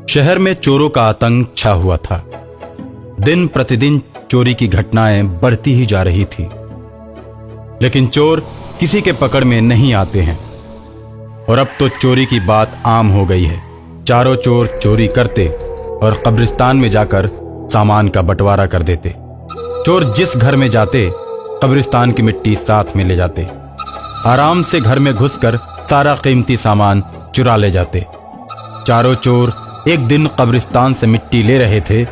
शहर में चोरों का आतंक छा हुआ था। दिन प्रतिदिन चोरी की घटनाएं बढ़ती ही जा रही थी, लेकिन चोर किसी के पकड़ में नहीं आते हैं। और अब तो चोरी की बात आम हो गई है। चारों चोर चोरी करते और कब्रिस्तान में जाकर सामान का बंटवारा कर देते। चोर जिस घर में जाते कब्रिस्तान की मिट्टी साथ में ले जाते। आराम से घर में घुसकर सारा कीमती सामान चुरा ले जाते। चारों चोर एक दिन कब्रिस्तान से मिट्टी ले रहे थे,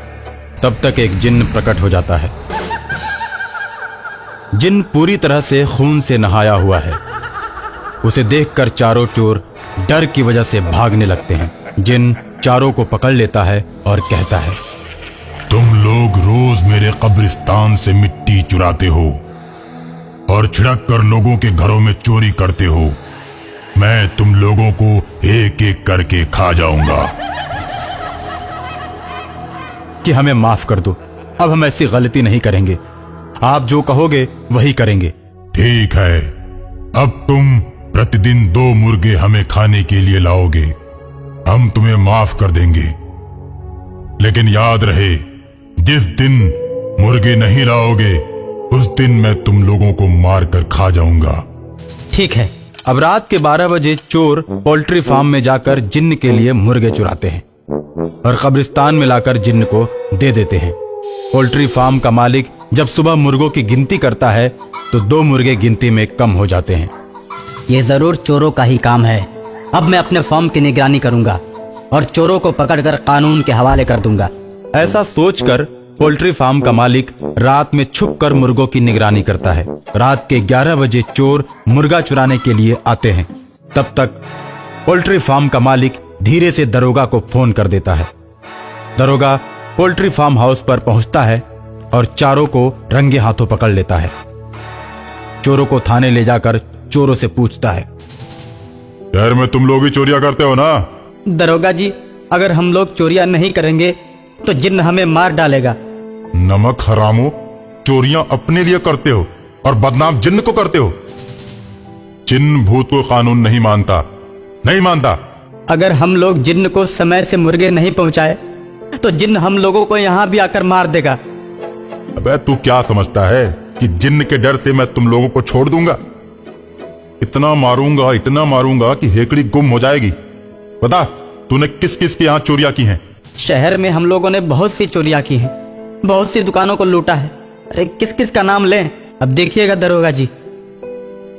तब तक एक जिन्न प्रकट हो जाता है। जिन्न पूरी तरह से खून से नहाया हुआ है। उसे देखकर चारों चोर डर की वजह से भागने लगते हैं। जिन्न चारों को पकड़ लेता है और कहता है, तुम लोग रोज मेरे कब्रिस्तान से मिट्टी चुराते हो और छिड़क कर लोगों के घरों में चोरी करते हो। मैं तुम लोगों को एक एक करके खा जाऊंगा। कि हमें माफ कर दो, अब हम ऐसी गलती नहीं करेंगे। आप जो कहोगे वही करेंगे। ठीक है, अब तुम प्रतिदिन 2 मुर्गे हमें खाने के लिए लाओगे। हम तुम्हें माफ कर देंगे, लेकिन याद रहे, जिस दिन मुर्गे नहीं लाओगे उस दिन मैं तुम लोगों को मार कर खा जाऊंगा। ठीक है। अब रात के 12 बजे चोर पोल्ट्री फार्म में जाकर जिन्न के लिए मुर्गे चुराते हैं और कब्रिस्तान में लाकर जिन्न को दे देते हैं। पोल्ट्री फार्म का मालिक जब सुबह मुर्गों की गिनती करता है तो 2 मुर्गे गिनती में कम हो जाते हैं। ये जरूर चोरों का ही काम है। अब मैं अपने फार्म की निगरानी करूंगा और चोरों को पकड़कर कानून के हवाले कर दूंगा। ऐसा सोचकर पोल्ट्री फार्म का मालिक रात में छुपकर मुर्गों की निगरानी करता है। रात के 11 बजे चोर मुर्गा चुराने के लिए आते हैं। तब तक पोल्ट्री फार्म का मालिक धीरे से दरोगा को फोन कर देता है। दरोगा पोल्ट्री फार्म हाउस पर पहुंचता है और चारों को रंगे हाथों पकड़ लेता है। चोरों को थाने ले जाकर चोरों से पूछता है, शहर में तुम लोग ही चोरियां करते हो ना? दरोगा जी, अगर हम लोग चोरियां नहीं करेंगे तो जिन्न हमें मार डालेगा। नमक हरामो, चोरियां अपने लिए करते हो और बदनाम जिन्न को करते हो। जिन्न भूत को कानून नहीं मानता, नहीं मानता। अगर हम लोग जिन्न को समय से मुर्गे नहीं पहुंचाए तो जिन्न हम लोगों को यहाँ भी आकर मार देगा। अबे तू क्या समझता है कि जिन्न के डर से मैं तुम लोगों को छोड़ दूंगा? इतना मारूंगा कि हेकड़ी गुम हो जाएगी। बता, तूने किस किस के यहाँ चोरियां की हैं? शहर में हम लोगों ने बहुत सी चोरियां की हैं, बहुत सी दुकानों को लूटा है। अरे किस किस का नाम लें? अब देखिएगा दरोगा जी,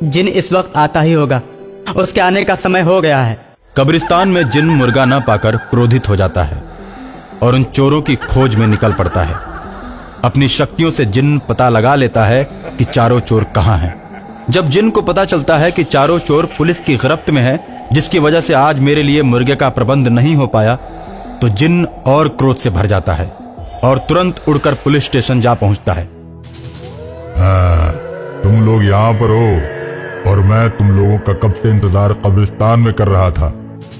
जिन्न इस वक्त आता ही होगा, उसके आने का समय हो गया है। कब्रिस्तान में जिन्न मुर्गा न पाकर क्रोधित हो जाता है और उन चोरों की खोज में निकल पड़ता है। अपनी शक्तियों से जिन्न पता लगा लेता है कि चारों चोर कहाँ हैं। जब जिन्न को पता चलता है कि चारों चोर पुलिस की गिरफ्त में है, जिसकी वजह से आज मेरे लिए मुर्गे का प्रबंध नहीं हो पाया, तो जिन्न और क्रोध से भर जाता है और तुरंत उड़कर पुलिस स्टेशन जा पहुंचता है। तुम लोग यहाँ पर हो और मैं तुम लोगों का कब से इंतजार कब्रिस्तान में कर रहा था।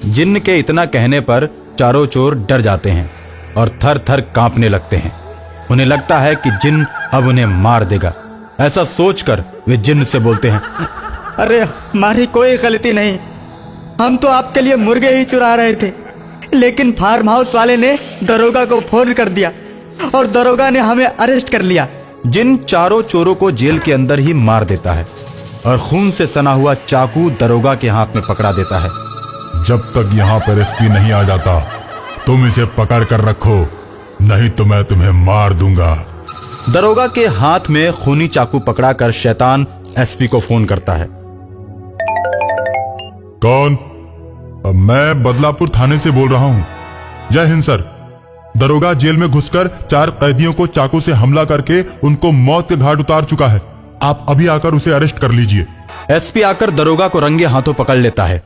जिन्न के इतना कहने पर चारों चोर डर जाते हैं और थर थर कांपने लगते हैं। उन्हें लगता है कि जिन्न अब उन्हें मार देगा। ऐसा सोचकर वे जिन्न से बोलते हैं, अरे हमारी कोई गलती नहीं, हम तो आपके लिए मुर्गे ही चुरा रहे थे, लेकिन फार्म हाउस वाले ने दरोगा को फोन कर दिया और दरोगा ने हमें अरेस्ट कर लिया। जिन्न चारों चोरों को जेल के अंदर ही मार देता है और खून से सना हुआ चाकू दरोगा के हाथ में पकड़ा देता है। जब तक यहाँ पर एसपी नहीं आ जाता तुम इसे पकड़ कर रखो, नहीं तो मैं तुम्हें मार दूंगा। दरोगा के हाथ में खूनी चाकू पकड़ाकर शैतान एसपी को फोन करता है। कौन? मैं बदलापुर थाने से बोल रहा हूँ। जय हिंद सर। दरोगा जेल में घुसकर 4 कैदियों को चाकू से हमला करके उनको मौत के घाट उतार चुका है। आप अभी आकर उसे अरेस्ट कर लीजिए। एसपी आकर दरोगा को रंगे हाथों पकड़ लेता है।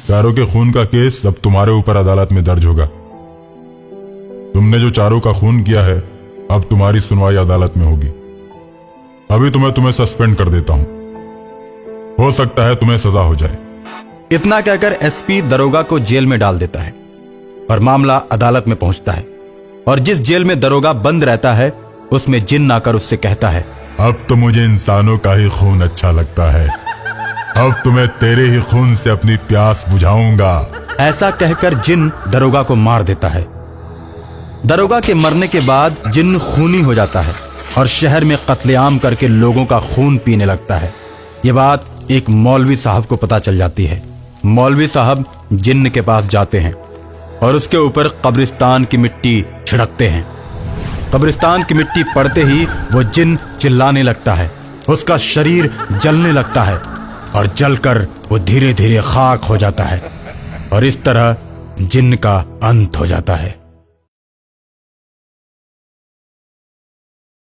चारों के खून का केस अब तुम्हारे ऊपर अदालत में दर्ज होगा। तुमने जो चारों का खून किया है, अब तुम्हारी सुनवाई अदालत में होगी। अभी तुम्हें सस्पेंड कर देता हूं, हो सकता है तुम्हें सजा हो जाए। इतना कहकर एसपी दरोगा को जेल में डाल देता है और मामला अदालत में पहुंचता है। और जिस जेल में दरोगा बंद रहता है उसमें जिन्न आकर उससे कहता है, अब तो मुझे इंसानों का ही खून अच्छा लगता है। अब तुम्हें तेरे ही खून से अपनी प्यास बुझाऊंगा। ऐसा कहकर जिन दरोगा को मार देता है। दरोगा के मरने के बाद जिन खूनी हो जाता है और शहर में कत्लेआम करके लोगों का खून पीने लगता है। ये बात एक मौलवी साहब को पता चल जाती है। मौलवी साहब जिन्न के पास जाते हैं और उसके ऊपर कब्रिस्तान की मिट्टी छिड़कते हैं। कब्रिस्तान की मिट्टी पड़ते ही वो जिन चिल्लाने लगता है, उसका शरीर जलने लगता है और जलकर वो धीरे धीरे खाक हो जाता है और इस तरह जिन्न का अंत हो जाता है।